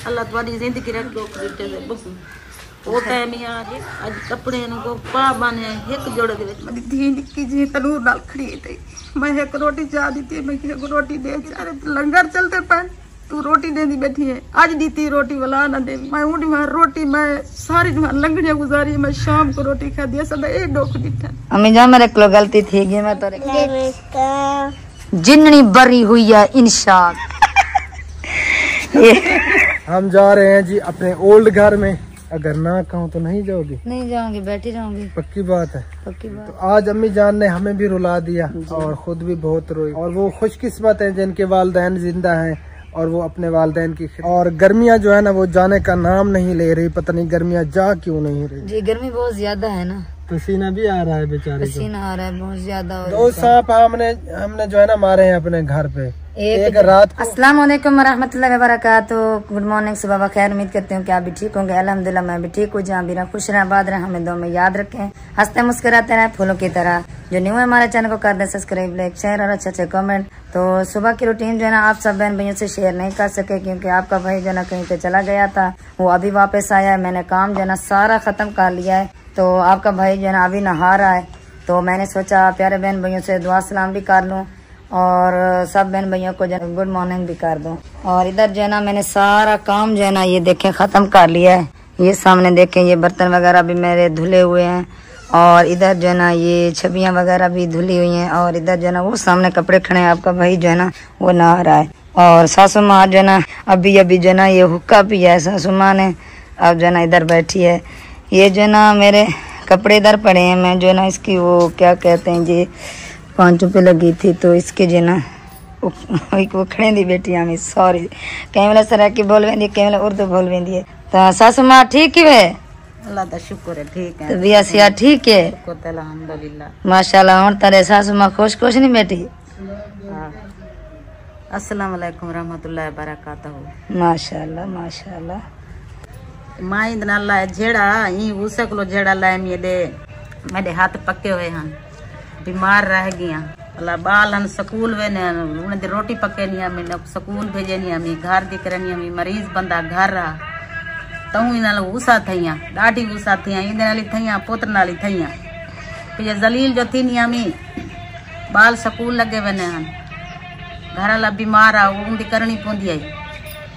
अल्लाह तुम्हारी जिंदगी रख दो बेटे दे बस ओ टाइम ही आज आज कपड़े को पा बने एक जोड़े दे मेरी धी निक्की जी तनूर नाल खड़ी थी मैं एक रोटी चाह दी थी मैं एक रोटी दे अरे लंगर चलते पर तू रोटी दे दी बैठी है आज दी थी रोटी वाला ना दे मैं उड़ी मार रोटी मैं सारी लंगड़ियां गुजारी मैं शाम को रोटी खा दिया सदा एक डोक दिखा अम्मी जान मेरे को गलती थी कि मैं तोरे जिन्नी बरी हुई है इंशाल्लाह। हम जा रहे हैं जी अपने ओल्ड घर में। अगर ना कहूँ तो नहीं जाओगी? नहीं जाऊंगी, बैठी रहूंगी। पक्की बात है? पक्की बात। तो आज अम्मी जान ने हमें भी रुला दिया और खुद भी बहुत रोई। और वो खुशकिस्मत है जिनके वालिदैन जिंदा हैं और वो अपने वालिदैन की। और गर्मियाँ जो है ना वो जाने का नाम नहीं ले रही, पता नहीं गर्मियाँ जा क्यों नहीं रही। जी गर्मी बहुत ज्यादा है ना, पसीना भी आ रहा है बेचारे को। पसीना आ रहा है बहुत ज्यादा। 2 सांप हमने जो है ना मारे हैं अपने घर पे एक रात को। अस्सलाम वालेकुम वरहमतुल्लाहि वबरकातुहू। गुड मॉर्निंग, सुबह खैर। उम्मीद करती हूँ कि आप भी ठीक होंगे। अल्हम्दुलिल्लाह मैं भी ठीक हूँ। जहाँ भी रहा खुश रहे, आबाद रहे, हमें दो में याद रखें, हंसते मुस्कुराते रहे फूलों की तरह। जो न्यू है हमारे चैनल को कर दे सब्सक्राइब, लाइक, शेयर और अच्छे कमेंट। तो सुबह की रूटीन जो है ना आप सब बहन भैया से शेयर नहीं कर सके क्योंकि आपका भाई जो है ना कहीं पे चला गया था, वो अभी वापस आया है। मैंने काम जो है ना सारा खत्म कर लिया है। तो आपका भाई जो है ना अभी नहा रहा है, तो मैंने सोचा प्यारे बहन भैया से दुआ सलाम भी कर लूँ और सब बहन भैया को जो है गुड मॉर्निंग भी कर दूं। और इधर जो है ना मैंने सारा काम जो है ना ये देखें खत्म कर लिया है। ये सामने देखें ये बर्तन वगैरह भी मेरे धुले हुए हैं और इधर जो है ना ये छबियां वगैरह भी धुली हुई हैं। और इधर जो है ना वो सामने कपड़े खड़े हैं, आपका भाई जो है ना वो नहा रहा है। और सासू माँ जो है ना अभी जो है ना ये हुक्का पिया है सासू माँ ने, अब जो है ना इधर बैठी है। ये जो है ना मेरे कपड़े इधर पड़े हैं, मैं जो है ना इसकी वो क्या कहते हैं जी 5 रुपये लगी थी तो इसके जो ना वो खड़े दी बेटी हमें सॉरी कहीं वाला सराकी बोल वेंदी कहीं वाला उर्दू बोल वेंदी है। तो सासू माँ ठीक है? अल्लाह दा शुक्र है ठीक है। तो बिया सिया ठीक है अल्हम्दुलिल्लाह माशाल्लाह। और तारे सासू माँ खुश नहीं बेटी? अस्सलाम वालेकुम रहमतुल्लाहि बरकातहू। माशाल्लाह माशाल्लाह। माँ इंदनाला जेड़ा ई उसे को जेड़ा लाए मेरे हाथ पके हुए हैं, बीमार रह गया। अल्लाह बाल हन स्कूल वे ने उन्हें दे रोटी पके नहीं हमें स्कूल भेजे नहीं हमें घर दिख रही हमें मरीज बंदा घर रहा तू इन गुस्सा थैया ॾाढी गुस्सा थिया इन नाली थैया पुत्र नाली थैया फिर जलील जो थी नहीं हमें बाल स्कूल लगे वने हन घर वाला बीमार आ उनकी करनी पौंदी है,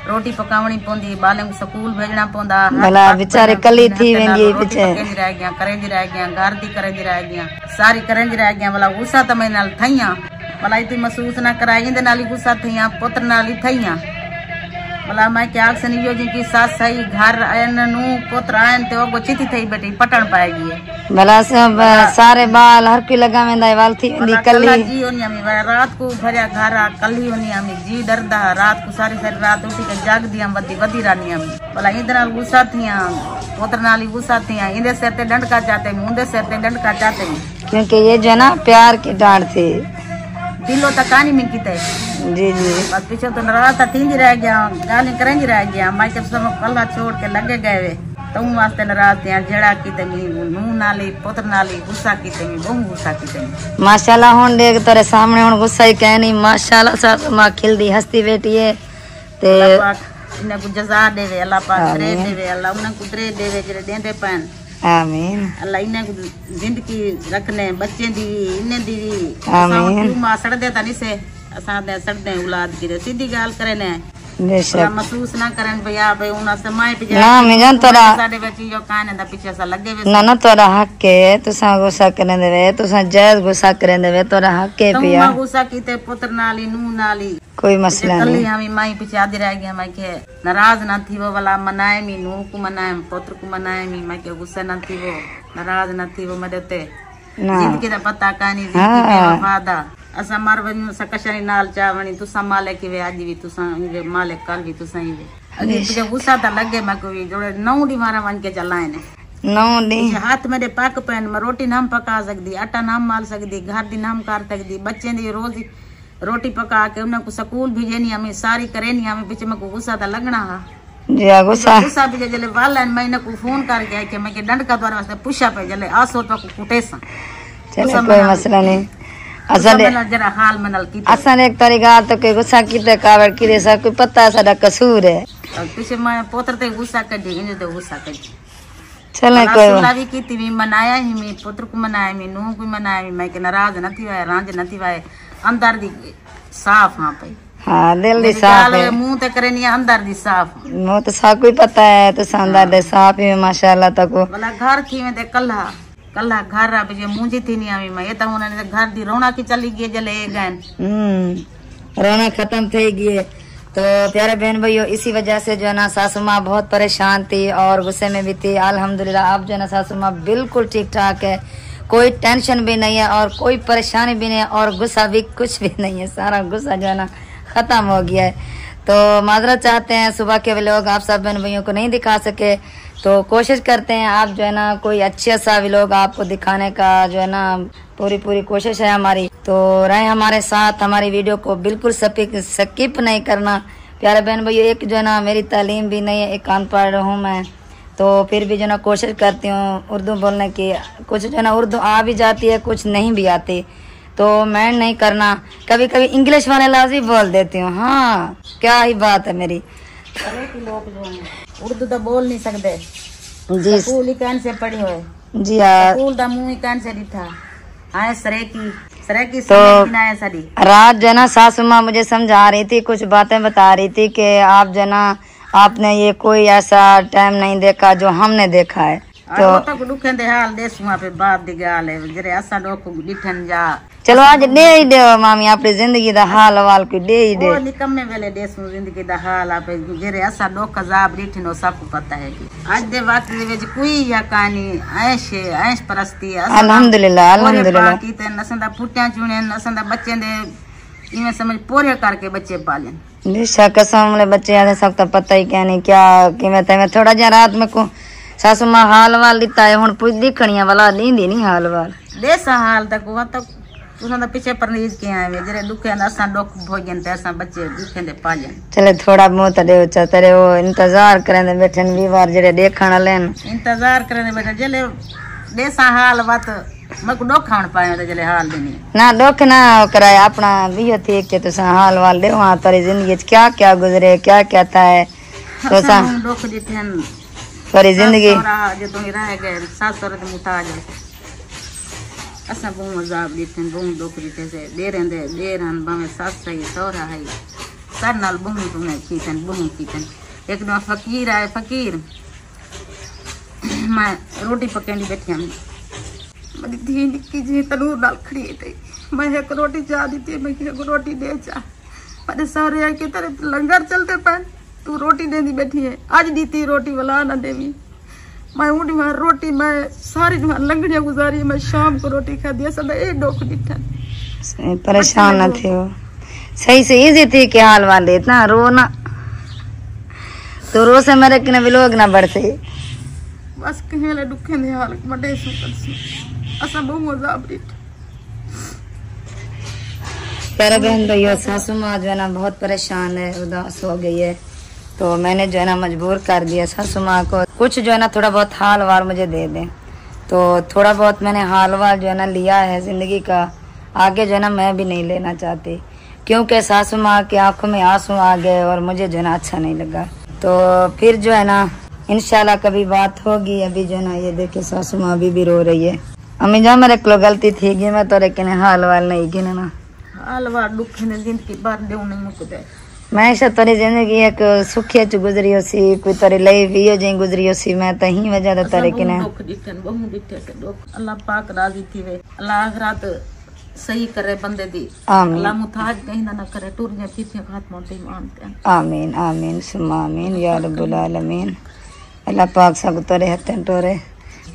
रोटी पकावनी पौंदी, बालन को स्कूल भेजना पौंदा। भला बेचारे कली थी वेंदी पीछे रह गया करेंदी रह गया घर दी करेंदी रह गया सारी करेंदी रह गया। भला गुस्सा तो मैं नाल थैया भला इतनी महसूस ना कराई इंदे नाली गुस्सा थैया पुत्र नाली थैया। भला मैं क्या सनी जो जी की सास सही घर आयन नु पुत्र आयन ते वो चिति थई बेटी पटन पाएगी। भला सब सारे बाल हर कोई लगा वेंदा वाल थी कली जी होनी हमें रात को भरिया घर आ कली होनी हमें जी डरदा रात को सारी सारी रात उठी के जाग दिया वदी रानी हमें। भला इंदे नाल गुस्सा थिया पुत्र नाली गुस्सा थिया इंदे सिर ते डंडका चाहते मुंडे सिर ते डंडका चाहते क्योंकि ये जो है ना प्यार की डांट थी दिलो तक कहानी में की जी जी बस पीछे तो नाराज तींदी रह गया गाली करेंगी रह गया मैं जब सब कल्ला छोड़ के लगे गए तुम वास्ते नाराज थे जेड़ा की तमी नू नाली पुत्र नाली गुस्सा की तमी बहु गुस्सा की तमी। माशाल्लाह हुन देख तेरे सामने हुन गुस्सा ही कहनी माशाल्लाह सासू मां खिलदी हंसती बेटी है ते इन्हें को जज़ा देवे अल्लाह पाक दे देवे अल्लाह उन्हें को दे देवे जेड़े देंदे पन आमीन। अल्लाह इन्हें को जिंदगी रखने बच्चे दी इन्हें दी आमीन। मां सड़ दे तनी से असा दे सड़ दे औलाद की सीधी गाल करे ने बेशक महसूस ना करन भैया भाई उना समय पे ना मैं जान तोरा साडे बच्ची जो काने दा पीछे सा लगे वे ना ना तोरा हक के तुसा गुस्सा करने देवे तुसा जायज गुस्सा करने देवे तोरा हक के पिया तुम गुस्सा कीते पुत्र नाली नू नाली कोई मसला नहीं। कल हमें माई पीछे आधी रह गया मैं के नाराज ना थी वो वाला मनाए मी नू को मनाए पुत्र को मनाए मी मैं के गुस्सा ना थी वो नाराज ना थी वो मेरे ते जिंदगी दा पता कानी जिंदगी में वफादा असा मार वनी सकशनी नाल चावनी तुसा मालिक वे आज भी तुसा वे मालिक कल भी तुसा ही वे अगे मुझे गुस्सा ता लगे मैं कोई जोड़े 9 डी मारा वन के चलाए ने 9 डी हाथ मेरे पाक पेन में रोटी नाम पका सकदी आटा नाम माल सकदी घर दी नाम कर सकदी बच्चे दी रोज रोटी पका के उन्हें को स्कूल भेजनी हमें सारी करेनी हमें पीछे में को गुस्सा ता लगना हा जी गुस्सा भी जले वालन मैंने को फोन करके कि मैं के दंड का द्वारा वास्ते पूछा पे जले आसो तो को कुटेसा चलो कोई मसला नहीं। जरा हाल मनल की असन एक तरीका तो कोई गुस्सा कीते कावड़ की रे सब कोई पता साडा कसूर है और पीछे मैं पोतर ते गुस्सा कढी इन ते गुस्सा कढी चले कोई सुला भी कीती मी मनाया ही मी पुत्र को मनाया मी नूह को मनाया मी मैं के नाराज नथी वाए रांझ नथी वाए अंदर दी साफ हां पे हाँ दिल दी साफ है मुंह ते करे नहीं अंदर दी साफ मुंह तो सा कोई पता है तो अंदर दे साफ है माशाल्लाह तको भला घर थी में ते कल्ला कल्ला घर आ जे मुंजी थी नहीं आवी मैं ये तो उन्होंने घर दी रौनक चली गई जले गन रौनक खत्म થઈ गई। तो प्यारे बहन भाइयों इसी वजह से जो है ना सासू माँ बहुत परेशान थी और गुस्से में भी थी। अल्हम्दुलिल्लाह अब जो है ना सासू माँ बिल्कुल ठीक ठाक है, कोई टेंशन भी नहीं है और कोई परेशानी भी नहीं है और गुस्सा भी कुछ भी नहीं है, सारा गुस्सा जो है ना खत्म हो गया है। तो माजरत चाहते हैं सुबह के व्लॉग आप सब बहन भाइयों को नहीं दिखा सके, तो कोशिश करते हैं आप जो है ना कोई अच्छे सा व्लॉग आपको दिखाने का जो है ना पूरी कोशिश है हमारी। तो रहे हमारे साथ, हमारी वीडियो को बिल्कुल स्किप नहीं करना। प्यारे बहन भाइयों एक जो है ना मेरी तालीम भी नहीं है, एक अनपढ़ हूँ मैं, तो फिर भी जो है ना कोशिश करती हूँ उर्दू बोलने की। कुछ जो है ना उर्दू आ भी जाती है, कुछ नहीं भी आती, तो मैं नहीं करना। कभी कभी इंग्लिश वाले लफ्ज़ भी बोल देती हूँ। हाँ क्या ही बात है मेरी। लोग जो हैं उर्दू तो बोल नहीं सकते जी स्कूल ही कान से पढ़ी हुए जी हाँ। स्कूल दा मुंह ही कान से दिखा आए सरे की तो सारी रात जो है ना सासू माँ मुझे समझा रही थी, कुछ बातें बता रही थी कि आप जो है ना आपने ये कोई ऐसा टाइम नहीं देखा जो हमने देखा है। तो तक दुखे दे हाल देश वहां पे बात दी गाल है जरे असा लोग डिठन जा चलो आज दे ही दे मामी अपनी जिंदगी दा हाल हवाल कोई दे ही दे। वो निकम्मे वेले देश में जिंदगी दा हाल आप जरे असा लोग कजाब डिठनो सब पता है कि आज दे वक्त दे विच कोई या कहानी ऐश परस्ती अल्हम्दुलिल्लाह अल्हम्दुलिल्लाह की ते नसंदा फुटियां चुने नसंदा बच्चे दे इमे समझ पूरे करके बच्चे पालन बेशक कसम वाले बच्चे ऐसे सब तो पता ही क्या नहीं क्या कि मैं थोड़ा जा रात में को सासू माँ हाल वाल दिता है हुन पुछ दिखणिया वाला नींदी नहीं हाल वाल देसा हाल तक वो तक उन्होंने पीछे परनीज के आए वे जरे दुखे असा डोक भोजन ते असा बच्चे दुखे दे पालन चले थोड़ा बहुत दे तेरे वो इंतजार करें बैठे भी बार जरे देखण लेन इंतजार करें बैठे जले देसा हाल बात मको डोक खाण पाए ते जले हाल देनी ना डोक ना कराए अपना बियो थी के तो हाल वाल दे वहां तेरी जिंदगी क्या क्या गुजरे क्या क्या था है तो सा डोक दिठन तेरी जिंदगी जो तुम रह गए सास ससुर दे मुताज असा बहु मजाब दिठन बहु डोक दिठे से देरन बामे सास सही सौरा है सर नाल बहु तुमने कीतन बहु कीतन एक दिन फकीर आए फकीर मैं रोटी पकानी बैठी हम मेरी धी निक्की जी तनूर नाल खड़ी थी मैं एक रोटी चाह दी थी मैं एक रोटी दे चा मेरे सारे के तरह लंगर चलते पैन तू रोटी दे दी बैठी है आज दी थी रोटी वाला ना देवी मैं उड़ी वहां रोटी मैं सारी लंगड़ियां गुजारी मैं शाम को रोटी खा दिया सदा ए डोक दिठन परेशान न थे वो सही से इजी थी के हाल वाले इतना रो ना तो रो से मेरे किने भी लोग ना बढ़ते बस कहीं ले दुखे दे हाल बड़े सुकर से असा बहु मजा ब्रिट प्यारे बहन भाइयों सासू माँ जो है ना बहुत परेशान है, उदास हो गई है, तो मैंने जो है ना मजबूर कर दिया सासू माँ को कुछ जो है ना थोड़ा बहुत हाल वाल मुझे दे दें। तो थोड़ा बहुत मैंने हाल वाल जो है ना लिया है जिंदगी का, आगे जो है ना मैं भी नहीं लेना चाहती क्योंकि सासू माँ की आंखों में आंसू आ गए और मुझे जो है ना अच्छा नहीं लगा। तो फिर जो है ना इंशाल्लाह कभी बात होगी। अभी जो है ना ये देखे सासू माँ अभी भी रो रही है। अम्मी जान मेरे को गलती थी कि मैं तो लेकिन हाल वाल नहीं गिने ना हाल वाल दुख ने जिंदगी बार दे नहीं मुकदे मैं ऐसा तेरी जिंदगी एक सुखी च गुजरी हो सी कोई तेरी लई भी हो जी गुजरी हो सी मैं तो ही वजह तेरे कि दुख दिखन बहु दिखे से दुख अल्लाह पाक राजी थी वे अल्लाह आखिरत सही करे बंदे दी आमीन अल्लाह मुताज कहीं ना करे टूर ने पीछे हाथ मोटे मानते आमीन आमीन सुम्मा आमीन या रब्बुल आलमीन। अल्लाह पाक सब तोरे हथन टोरे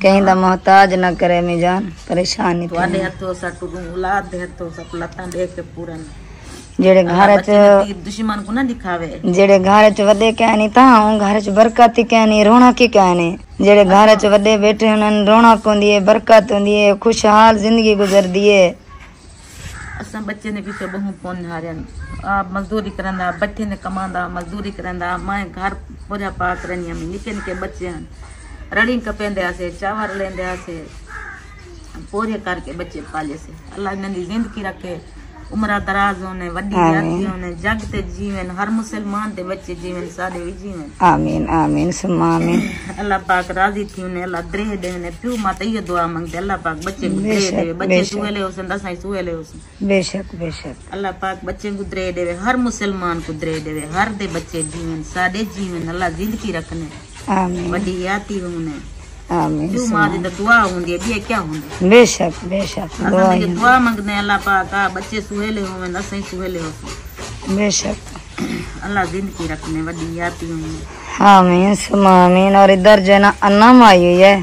कहीं दा मोहताज ना करे मी जान परेशानी तुहाडे हथों सा टू औलाद दे हथों सब लतां देख के पूरन जेड़े घर च दुश्मन को ना दिखावे जेड़े घर च वडे कहनी ता घर च बरकत ही कहनी रौनक ही कहनी जेड़े घर च वडे बैठे उन्हनि रौनक होंदी है बरकत होंदी है खुशहाल जिंदगी गुजरदी है। असा बच्चे ने पीछे बहु पोन हारन आप मजदूरी करंदा बच्चे ने कमांदा मजदूरी करंदा मैं घर पूजा पाक रहनी में निके निके बच्चे हैं रड़ी कपेंदे आसे चावल लेंदे आसे पूरे करके बच्चे पाले से अल्लाह इन्हें जिंदगी रखे उम्र दराज होने वड्डी जाती होने जगते जीवन हर मुसलमान दे बच्चे जीवन सादे भी जीवन आमीन आमीन सुम्मा आमीन। अल्लाह पाक राजी थी उन्हें अल्लाह द्रेह देने प्यू माता ये दुआ मांगते अल्लाह पाक बच्चे को द्रेह देवे बच्चे सुहेले होसन दसाई सुहेले होसन बेशक बेशक अल्लाह पाक बच्चे को द्रेह देवे हर मुसलमान को द्रेह देवे हर दे बच्चे जीवन सादे जीवन अल्लाह जिंदगी रखने आमीन वड्डी याती होने आमीन प्यू मां दी दुआ होंदी है क्या होंदी बेशक बेशक अल्लाह की दुआ मांगने अल्लाह पाक बच्चे सुहेले होवे दसाई सुहेले होसन बेशक अल्लाह जिंदगी रखने वड्डी याती होंगे आमीन सुम्मा आमीन। और इधर जो है ना अन्नम आई हुई है,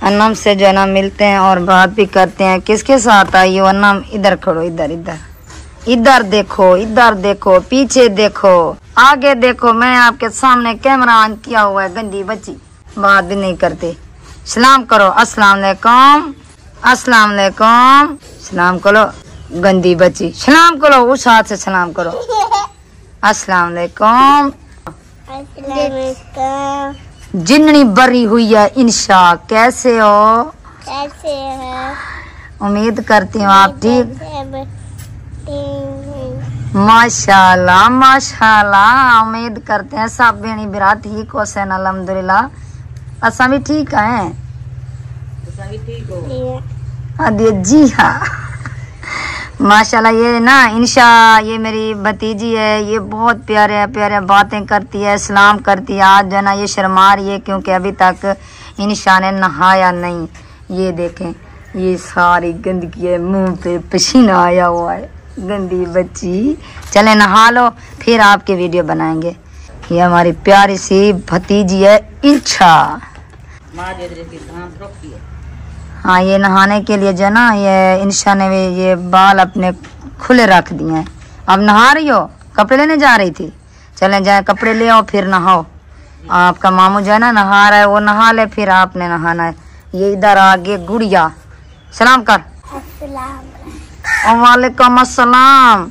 अन्नम से जो है ना मिलते हैं और बात भी करते हैं। किसके साथ आई हो अन्नम? इधर खड़ो, इधर इधर इधर देखो पीछे देखो आगे देखो। मैं आपके सामने कैमरा ऑन किया हुआ है। गंदी बच्ची बात भी नहीं करते। सलाम करो, अस्सलाम वालेकुम, अस्सलाम वालेकुम, सलाम करो। गंदी बच्ची सलाम करो, उस हाथ से सलाम करो। अस्सलाम वालेकुम। जिन्नी बरी हुई है इंशा, कैसे हो? कैसे है? उम्मीद करती हूँ आप ठीक। माशाल्लाह माशाल्लाह, उम्मीद करते हैं सब बेनी बिरा ठीक हो सन अल्हम्दुलिल्लाह। असा भी ठीक है, अरे जी हाँ माशाल्लाह। ये ना इंशा ये मेरी भतीजी है, ये बहुत प्यारे प्यारे बातें करती है, सलाम करती है। आज जो ना ये शर्मा रही है क्योंकि अभी तक इंशा ने नहाया नहीं। ये देखें ये सारी गंदगी है, मुंह पे पसीना आया हुआ है। गंदी बच्ची, चले नहा लो फिर आपकी वीडियो बनाएंगे। ये हमारी प्यारी सी भतीजी है इंशा। हाँ ये नहाने के लिए जो ना ये इंशा ने भी ये बाल अपने खुले रख दिए हैं। अब नहा रही हो? कपड़े लेने जा रही थी? चले जाए कपड़े ले आओ फिर नहाओ। आपका मामू जो है ना नहा रहा है, वो नहा ले फिर आपने नहाना है। ये इधर आगे गुड़िया, सलाम कर। वालेकुम अस्सलाम,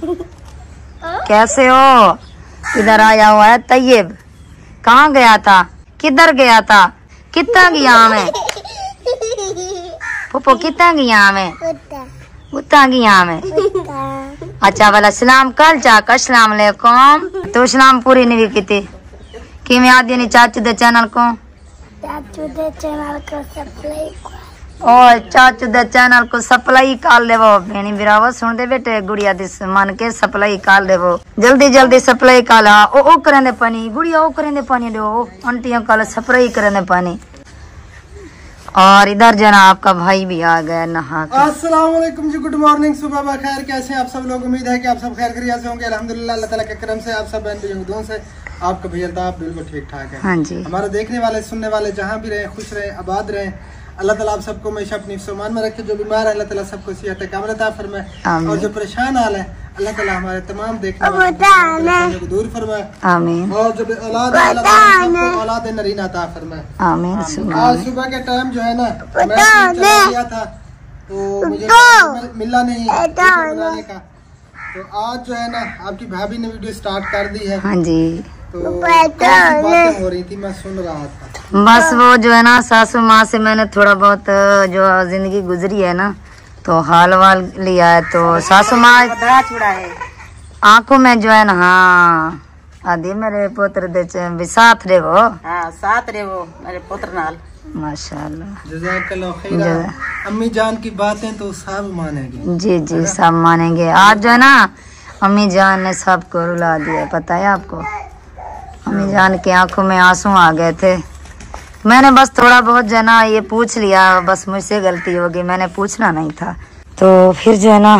कैसे हो? इधर आया हुआ है तैयब। कहाँ गया था? किधर गया था? कितना गया मैं पुप्पो, कितना गया मैं? उतना गया मैं। अच्छा वाला सलाम कर जाकर। अस्सलाम वालेकुम। तो सलाम पूरी नहीं की थी कि मैं आदि नहीं चाचू दे चैनल को और चाचू दे चैनल को सप्लाई कर ले वो बेनी बिरावो सुन दे बेटे गुड़िया दिस मन के सप्लाई कर ले वो जल्दी जल्दी सप्लाई कर ला। ओ करें दे पानी गुड़िया, ओ करें दे पानी दो आंटियों का सप्लाई करें दे पानी। और इधर जना आपका भाई भी आ गया नहा के। अस्सलाम वालेकुम जी, गुड मॉर्निंग, सुबह बखैर। कैसे हैं आप सब लोग? उम्मीद है कि आप सब खैर खैरियत से होंगे। अल्हम्दुलिल्लाह अल्लाह ताला के करम से आप सब बहन से आपका भैया अल्ताफ बिल्कुल ठीक ठाक है। हाँ जी, हमारे देखने वाले सुनने वाले जहाँ भी रहे खुश रहे आबाद रहे। अल्लाह ताला आप सबको हमेशा अपनी फ़मान में रखे। जो बीमार है अल्लाह ताला सबको सेहत कामिल अता फरमाए और जो परेशान हाल है अल्लाह ताला हमारे तमाम देखने वाले को दूर फरमाए। आमीन। और जो औलाद है अल्लाह ताला सबको औलाद नरीना अता फरमाए। आमीन। आज सुबह के टाइम जो है ना मैं चला गया था तो मुझे मिला नहीं बनाने का, तो आज जो है ना आपकी भाभी ने वीडियो स्टार्ट कर दी है। हाँ जी, तो काफी बातें हो रही थी, मैं सुन रहा था। बस वो जो है ना सासू माँ से मैंने थोड़ा बहुत जो जिंदगी गुजरी है ना तो हाल वाल लिया है। तो सासू माँ आंखों में जो है ना हाँ आदि मेरे पुत्र दे भी साथ रे वो, हाँ साथ रे वो मेरे पुत्र नाल। माशाल्लाह, जज़ाकल्लाह खैरा। अम्मी जान की बातें तो सब मानेंगे। जी जी सब मानेंगे। आज जो है ना अम्मी जान ने सबको रुला दिया, पता है आपको? अम्मी जान की आंखों में आंसू आ गए थे। मैंने बस थोड़ा बहुत जो है ना ये पूछ लिया, बस मुझसे गलती हो गई, मैंने पूछना नहीं था। तो फिर जो है ना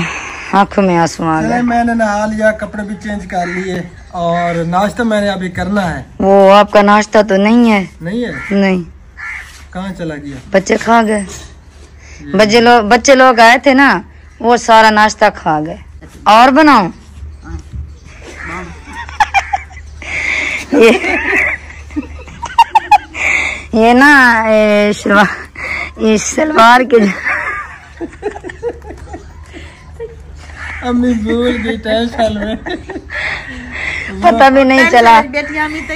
आंखों में आंसू आ गए। मैंने नहा लिया, कपड़े भी चेंज कर लिए और नाश्ता मैंने अभी करना है। वो आपका नाश्ता तो नहीं है? नहीं है। नहीं, कहाँ चला गया? बच्चे खा गए। बच्चे लोग आए थे ना वो सारा नाश्ता खा गए। और बनाऊं? ये ना ये सलवार के अम्मी भूल गई टेंशन में, पता भी नहीं चला। बेटियां भी तो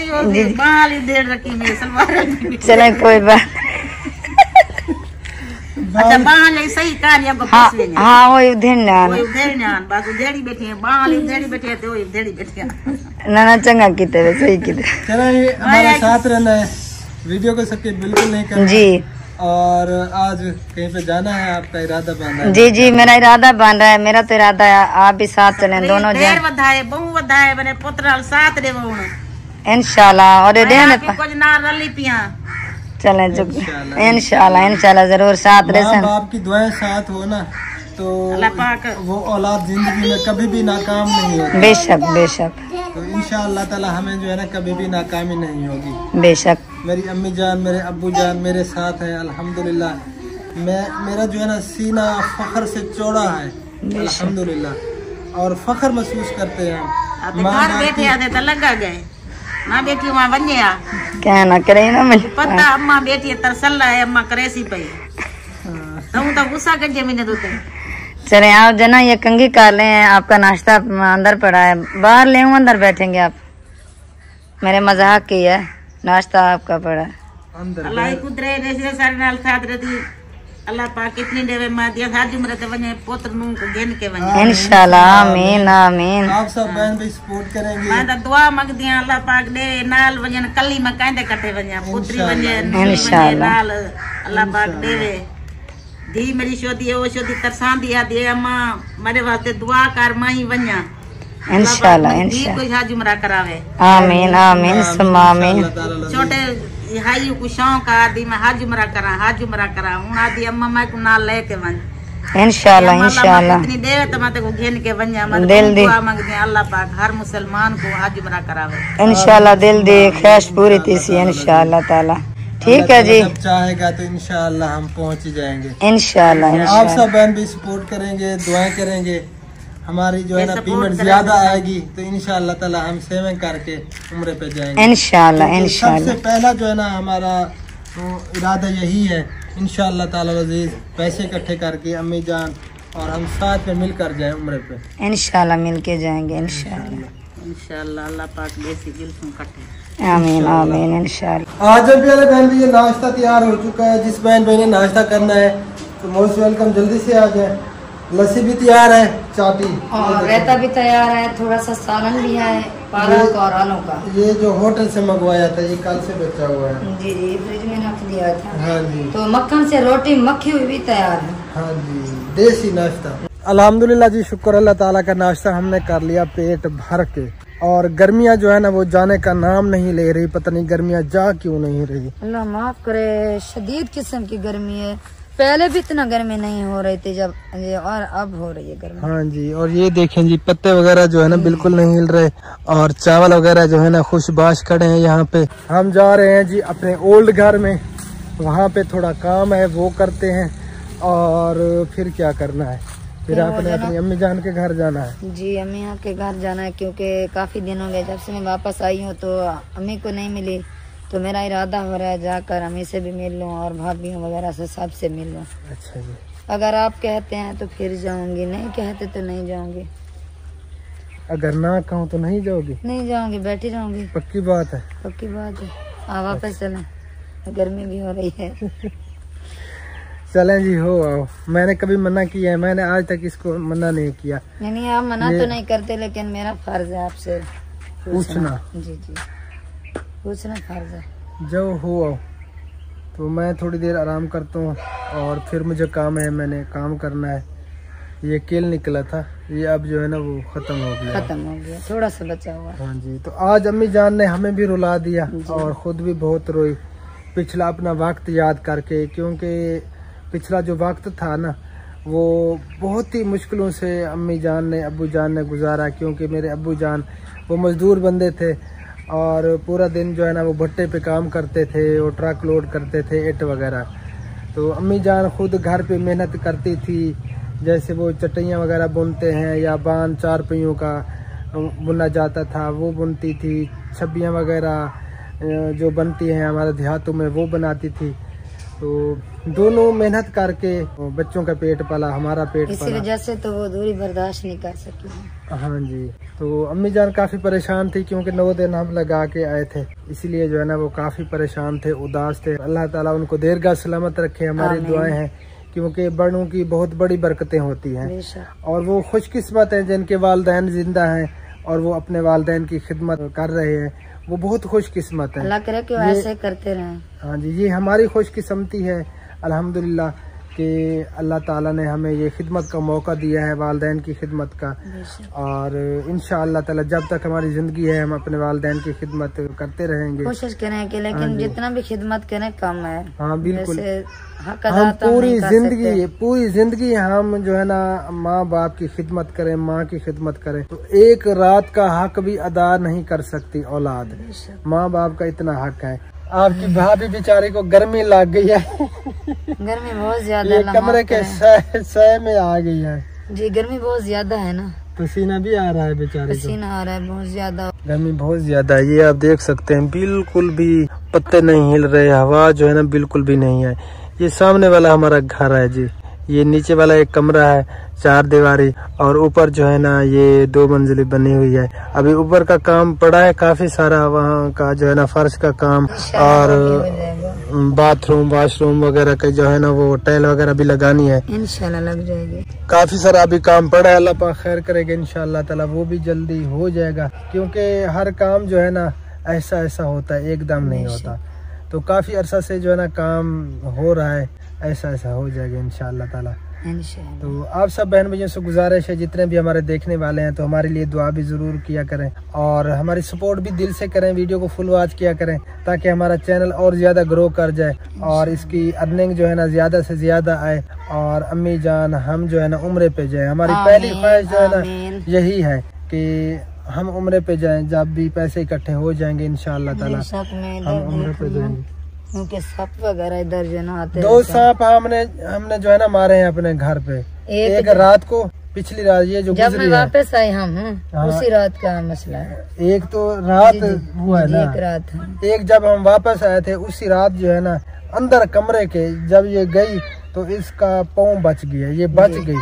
बाल ही देर रखी मेरे सलवार। चले कोई बात, अच्छा बाहर सही कार्य अब हाँ फंस लेने हाँ वही उधेड़ कोई उधेड़ ना बस उधेड़ी बैठी है बाहर उधेड़ी बैठी है तो उधेड़ी बैठी है ना चंगा कीते वे सही कीते चलो ये हमारे साथ रहना है, वीडियो को सबके बिल्कुल नहीं करना जी। और आज कहीं पे जाना है, आपका इरादा बना है? जी जी मेरा इरादा बन रहा है, मेरा तो इरादा है आप भी साथ चलें दोनों ढेर जन बधाए बहु बधाए बने पुत्र साथ रे बहु इंशाल्लाह। और देने कुछ ना रली पिया चले इंशाल्लाह इंशाल्लाह जरूर साथ रहे माँ बाप की दुआएं साथ हो ना तो अल्लाह पाक वो औलाद जिंदगी में कभी भी नाकाम नहीं होती। बेशक बेशक तो इंशाअल्लाह ताला हमें जो है ना कभी भी नाकामी नहीं होगी। बेशक मेरी अम्मी जान मेरे अब्बू जान मेरे साथ हैं अल्हम्दुलिल्लाह। मेरा जो है ना सीना फख्र से चौड़ा है अल्हम्दुलिल्लाह और फख्र महसूस करते हैं हम। घर बैठे आते तो लगा गए माँ बेटी वहाँ बन गया क्या ना करे ना मैं पता अम्मा बेटी तरसल्ला है अम्मा करेसी पे तो गुस्सा कर मैंने तो चले आप जना ये कंघी कर लें, आपका नाश्ता अंदर पड़ा है, बाहर ले अंदर बैठेंगे आप, मेरे मजाक की है, नाश्ता आपका पड़ा है अंदर। अल्लाह कुदरे जैसे सारे नाल साथ रहती अल्लाह पाक कितनी देवे मां दिया साथ उम्र ते वने पुत्र नु को घेन के वने इंशाल्लाह आमीन आमीन। आप सब बहन भी सपोर्ट करेंगे। मैं तो दुआ मंगदी हां अल्लाह पाक दे नाल वजन कली में कांदे कटे वने पुत्री वने इंशाल्लाह नाल अल्लाह पाक देवे दी मेरी शोदी ओ शोदी तरसान दिया दे अम्मा मेरे वास्ते दुआ कर माई वन्या इंशाल्लाह दी इंशाल्लाह कोई हाज उम्र करावे आमीन आमीन सुम्मा आमीन। छोटे हाई को शौक आदि मैं हाज उम्र करा हूं आदि अम्मा मैं को नाल लेके वन इंशाल्लाह इंशाल्लाह इतनी देर तो मैं को घेन के वन्या मैं दिल दी दुआ मांगदी अल्लाह पाक हर मुसलमान को हाज उम्र करावे इंशाल्लाह दिल दी ख्वाहिश पूरी तीसी इंशाल्लाह ताला। ठीक है जी जब चाहेगा तो इंशाअल्लाह हम पहुंच ही जाएंगे इंशाल्लाह आप सब बहन भी सपोर्ट करेंगे दुआएं करेंगे। हमारी जो है ना पेमेंट ज्यादा आएगी तो इंशाअल्लाह ताला हम सेविंग करके उम्रे पे जाएंगे इंशाल्लाह इंशाल्लाह। सबसे पहला जो है ना हमारा इरादा यही है इंशाअल्लाह ताला अजीज पैसे इकट्ठे करके अम्मी जान और हम साथ में मिलकर जाए उम्रे पे इंशाल्लाह मिलके जाएंगे इंशाल्लाह इंशाल्लाह अल्लाह पाक देसी गिल्फों कटे आमीन आमीन इंशाल्लाह। आज जब भी बहन भी ये नाश्ता तैयार हो चुका है, जिस बहन भाई ने नाश्ता करना है तो मोस्ट वेलकम, जल्दी से आ जाए। लस्सी भी तैयार है, चाटी और रायता भी तैयार है, थोड़ा सा सालन भी है पालक और आलू का। ये जो होटल से मंगवाया था ये कल से बचा हुआ है। जी जी फ्रिज में रख दिया था। हाँ जी। तो मक्खन से रोटी मक्खी हुई भी तैयार है। हाँ जी देसी नाश्ता। अल्हम्दुलिल्लाह जी शुक्र अल्लाह ताला का नाश्ता हमने कर लिया पेट भर के। और गर्मियाँ जो है ना वो जाने का नाम नहीं ले रही, पता नहीं गर्मियाँ जा क्यों नहीं रही। अल्लाह माफ करे, शदीद किस्म की गर्मी है, पहले भी इतना गर्मी नहीं हो रही थी जब ये और अब हो रही है गर्मी। हाँ जी। और ये देखें जी पत्ते वगैरह जो है ना बिल्कुल नहीं हिल रहे और चावल वगैरह जो है ना खुशबाश खड़े हैं यहाँ पे। हम जा रहे हैं जी अपने ओल्ड घर में, वहाँ पे थोड़ा काम है वो करते हैं और फिर क्या करना है, फिर आपने अपनी अम्मी जान के घर जाना है। जी अम्मी के घर जाना है क्योंकि काफी दिन हो गए जब से मैं वापस आई हूँ तो अम्मी को नहीं मिली, तो मेरा इरादा हो रहा है जाकर अम्मी से भी मिल लूँ और भाभियों वगैरह से सबसे मिल लूँ। अच्छा जी। अगर आप कहते हैं तो फिर जाऊंगी, नहीं कहते तो नहीं जाऊंगी। अगर ना कहूँ तो नहीं जाओगी? नहीं जाऊंगी, बैठी रहूंगी। पक्की बात है? पक्की बात है। आप वापस चलें, गर्मी भी हो रही है। चलें जी हो आओ। मैंने कभी मना किया है? मैंने आज तक इसको मना नहीं किया। नहीं आप मना तो नहीं करते, लेकिन मेरा फर्ज है आपसे पूछना। जी जी पूछना फर्ज है। जब हो आओ तो मैं थोड़ी देर आराम करता हूँ और फिर मुझे काम है, मैंने काम करना है। ये केल निकला था, ये अब जो है ना वो खत्म हो गया, थोड़ा सा बचा हुआ। हाँ जी। तो आज अम्मी जान ने हमें भी रुला दिया और खुद भी बहुत रोई पिछला अपना वक्त याद करके, क्योंकि पिछला जो वक्त था ना वो बहुत ही मुश्किलों से अम्मी जान ने अब्बू जान ने गुजारा, क्योंकि मेरे अब्बू जान वो मजदूर बंदे थे और पूरा दिन जो है ना वो भट्टे पे काम करते थे और ट्रक लोड करते थे ईंट वगैरह। तो अम्मी जान खुद घर पे मेहनत करती थी, जैसे वो चटैयाँ वगैरह बुनते हैं या बांध चार पहियों का बुना जाता था वो बुनती थी, छब्बियाँ वगैरह जो बनती हैं हमारे देहातों में वो बनाती थी। तो दोनों मेहनत करके बच्चों का पेट पाला, हमारा पेट पाला। इसी वजह से तो वो दूरी बर्दाश्त नहीं कर सकी। हाँ जी। तो अम्मी जान काफी परेशान थी क्योंकि 9 दिन हम लगा के आए थे, इसीलिए जो है ना वो काफी परेशान थे, उदास थे। अल्लाह ताला उनको दीर्घ सलामत रखे, हमारी दुआएं हैं क्योंकि बड़ों की बहुत बड़ी बरकतें होती हैं और वो खुशकिस्मत हैं जिनके वालिदैन जिंदा हैं और वो अपने वालिदैन की खिदमत कर रहे हैं। वो बहुत खुशकिस्मत है। अल्लाह करे कि ऐसे करते रहें। हाँ जी, ये हमारी खुशकिस्मती है अल्हम्दुलिल्लाह कि अल्लाह ताला ने हमें ये खिदमत का मौका दिया है, वालिदैन की खिदमत का। और इंशाअल्लाह ताला जब तक हमारी ज़िंदगी है हम अपने वालिदैन की खिदमत करते रहेंगे। कोशिश करें कि लेकिन जितना भी खिदमत करें कम है। हाँ बिल्कुल, हम पूरी जिंदगी हम जो है ना माँ बाप की खिदमत करें, माँ की खिदमत करें, तो एक रात का हक भी अदा नहीं कर सकती औलाद। माँ बाप का इतना हक है। आपकी भाभी बेचारी को गर्मी लग गई है। गर्मी बहुत ज्यादा, ये कमरे के सह में आ गई है जी। गर्मी बहुत ज्यादा है ना, पसीना भी आ रहा है बेचारे को, पसीना आ रहा है बहुत ज्यादा, गर्मी बहुत ज्यादा है। ये आप देख सकते हैं बिल्कुल भी पत्ते नहीं हिल रहे, हवा जो है ना बिल्कुल भी नहीं है। ये सामने वाला हमारा घर है जी, ये नीचे वाला एक कमरा है 4 दीवारी और ऊपर जो है ना ये 2 मंजिली बनी हुई है। अभी ऊपर का काम पड़ा है काफी सारा, वहाँ का जो है ना फर्श का काम और बाथरूम वाशरूम वगैरह का जो है ना वो टाइल वगैरह भी लगानी है, इंशाल्लाह लग जाएगी। काफी सारा अभी काम पड़ा है, अल्लाह पाक खैर करेगा इंशाल्लाह ताला, वो भी जल्दी हो जाएगा। क्योंकि हर काम जो है ना ऐसा होता है, एकदम नहीं होता। तो काफी अरसा से जो है ना काम हो रहा है, ऐसा हो जाएगा इंशाअल्लाह ताला। तो आप सब बहन भैया से गुजारिश है, जितने भी हमारे देखने वाले हैं तो हमारे लिए दुआ भी जरूर किया करें और हमारी सपोर्ट भी दिल से करें, वीडियो को फुल वॉच किया करें ताकि हमारा चैनल और ज्यादा ग्रो कर जाए और इसकी अर्निंग जो है ना ज्यादा से ज्यादा आए और अम्मी जान हम जो है ना उम्रे पे जाए। हमारी पहली ख्वाहिश जो है ना यही है कि हम उम्रे पे जाएं, जब भी पैसे इकट्ठे हो जाएंगे इंशाअल्लाह ताला हम उम्रे पे जाएंगे। क्योंकि सांप वगैरह इधर जो ना आते, 2 सांप हमने जो है ना मारे हैं अपने घर पे। एक रात को, पिछली रात ये जो जब मैं वापस आई हम उसी रात का मसला है। एक तो रात हुआ है ना, एक रात है। एक जब हम वापस आए थे उसी रात जो है ना अंदर कमरे के जब ये गई तो इसका पाँव बच गया, ये बच गई,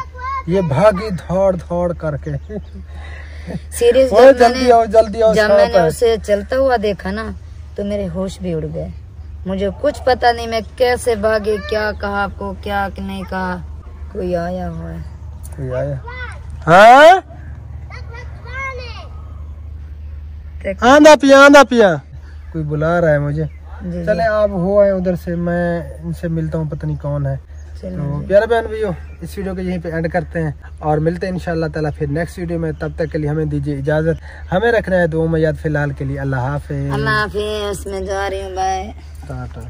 ये भागी दौड़ करके। सीरियस जल्दी आओ। जब मैंने उसे चलता हुआ देखा ना तो मेरे होश भी उड़ गए, मुझे कुछ पता नहीं मैं कैसे भागी, क्या कहा आपको, क्या नहीं कहा। कोई आया हुआ है, कोई आया। हाँ आंधा पिया कोई बुला रहा है मुझे। चले आप हो आए उधर से, मैं इनसे मिलता हूँ, पता नहीं कौन है। तो प्यारे बहन भैया इस वीडियो को यहीं पे एंड करते हैं और मिलते हैं इंशाअल्लाह ताला फिर नेक्स्ट वीडियो में। तब तक के लिए हमें दीजिए इजाजत, हमें रखना है दुआ में याद। फिलहाल के लिए अल्लाह हाफिज़। मैं जा रही हूँ, बाय, टाटा।